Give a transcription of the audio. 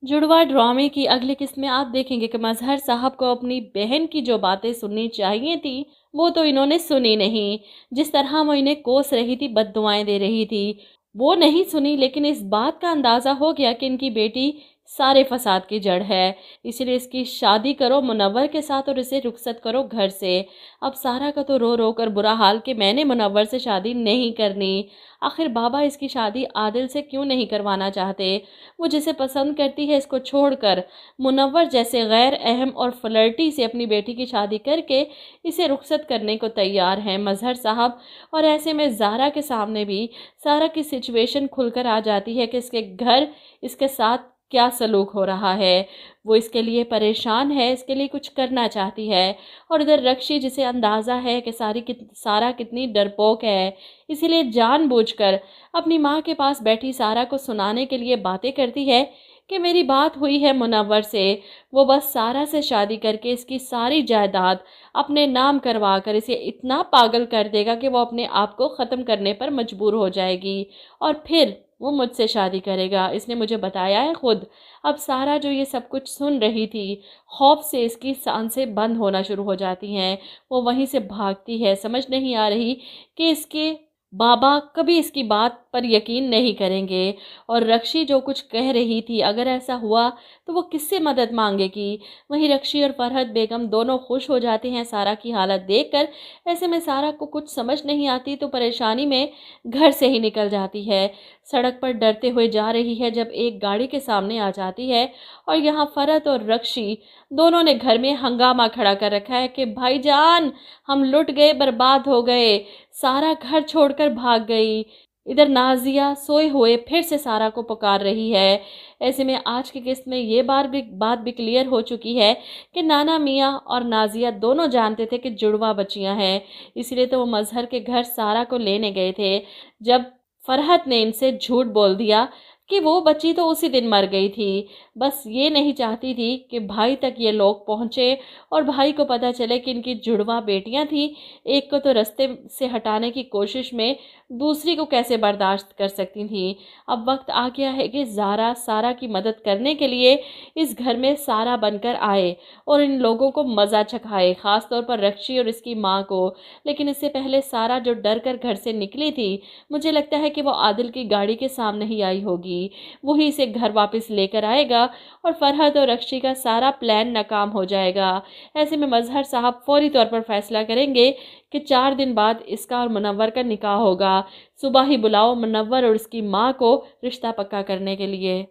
जुड़वा ड्रामे की अगली किस्त में आप देखेंगे कि मजहर साहब को अपनी बहन की जो बातें सुननी चाहिए थी वो तो इन्होंने सुनी नहीं। जिस तरह वो इन्हें कोस रही थी, बद्दुआएं दे रही थी, वो नहीं सुनी। लेकिन इस बात का अंदाजा हो गया कि इनकी बेटी सारे फसाद की जड़ है, इसलिए इसकी शादी करो मुनव्वर के साथ और इसे रुखसत करो घर से। अब सारा का तो रो रो कर बुरा हाल कि मैंने मुनव्वर से शादी नहीं करनी। आखिर बाबा इसकी शादी आदिल से क्यों नहीं करवाना चाहते? वो जिसे पसंद करती है इसको छोड़कर मुनव्वर जैसे गैर अहम और फ्लर्टी से अपनी बेटी की शादी करके इसे रुखसत करने को तैयार हैं मजहर साहब। और ऐसे में ज़ारा के सामने भी सारा की सिचुएशन खुलकर आ जाती है कि इसके घर इसके साथ क्या सलूक हो रहा है। वो इसके लिए परेशान है, इसके लिए कुछ करना चाहती है। और इधर रक्षी, जिसे अंदाज़ा है कि सारा कितनी डरपोक है, इसीलिए जानबूझकर अपनी माँ के पास बैठी सारा को सुनाने के लिए बातें करती है कि मेरी बात हुई है मुनव्वर से, वो बस सारा से शादी करके इसकी सारी जायदाद अपने नाम करवा कर इसे इतना पागल कर देगा कि वो अपने आप को ख़त्म करने पर मजबूर हो जाएगी और फिर वो मुझसे शादी करेगा। इसने मुझे बताया है खुद। अब सारा जो ये सब कुछ सुन रही थी, खौफ से इसकी सांसें बंद होना शुरू हो जाती हैं। वो वहीं से भागती है। समझ नहीं आ रही कि इसके बाबा कभी इसकी बात पर यकीन नहीं करेंगे। और रक्षी जो कुछ कह रही थी, अगर ऐसा हुआ तो वो किससे मदद मांगेगी? वहीं रक्षी और फरहत बेगम दोनों खुश हो जाते हैं सारा की हालत देखकर। ऐसे में सारा को कुछ समझ नहीं आती तो परेशानी में घर से ही निकल जाती है। सड़क पर डरते हुए जा रही है जब एक गाड़ी के सामने आ जाती है और यहाँ फरहत और रक्षी दोनों ने घर में हंगामा खड़ा कर रखा है कि भाईजान, हम लुट गए, बर्बाद हो गए। सारा घर छोड़कर भाग गई। इधर नाजिया सोए हुए फिर से सारा को पुकार रही है। ऐसे में आज की किस्त में ये बात भी क्लियर हो चुकी है कि नाना मियाँ और नाजिया दोनों जानते थे कि जुड़वा बच्चियां हैं। इसलिए तो वो मजहर के घर सारा को लेने गए थे। जब फरहत ने इनसे झूठ बोल दिया कि वो बच्ची तो उसी दिन मर गई थी, बस ये नहीं चाहती थी कि भाई तक ये लोग पहुँचे और भाई को पता चले कि इनकी जुड़वा बेटियां थी। एक को तो रास्ते से हटाने की कोशिश में दूसरी को कैसे बर्दाश्त कर सकती थी। अब वक्त आ गया है कि ज़ारा सारा की मदद करने के लिए इस घर में सारा बनकर आए और इन लोगों को मज़ा चखाए, ख़ास तौर पर रक्षी और इसकी माँ को। लेकिन इससे पहले सारा जो डर कर घर से निकली थी, मुझे लगता है कि वो आदिल की गाड़ी के सामने ही आई होगी। वही इसे घर वापस लेकर आएगा और फरहत और रक्षी का सारा प्लान नाकाम हो जाएगा। ऐसे में मजहर साहब फौरी तौर पर फैसला करेंगे कि 4 दिन बाद इसका और मुनव्वर का निकाह होगा। सुबह ही बुलाओ मुनव्वर और उसकी माँ को रिश्ता पक्का करने के लिए।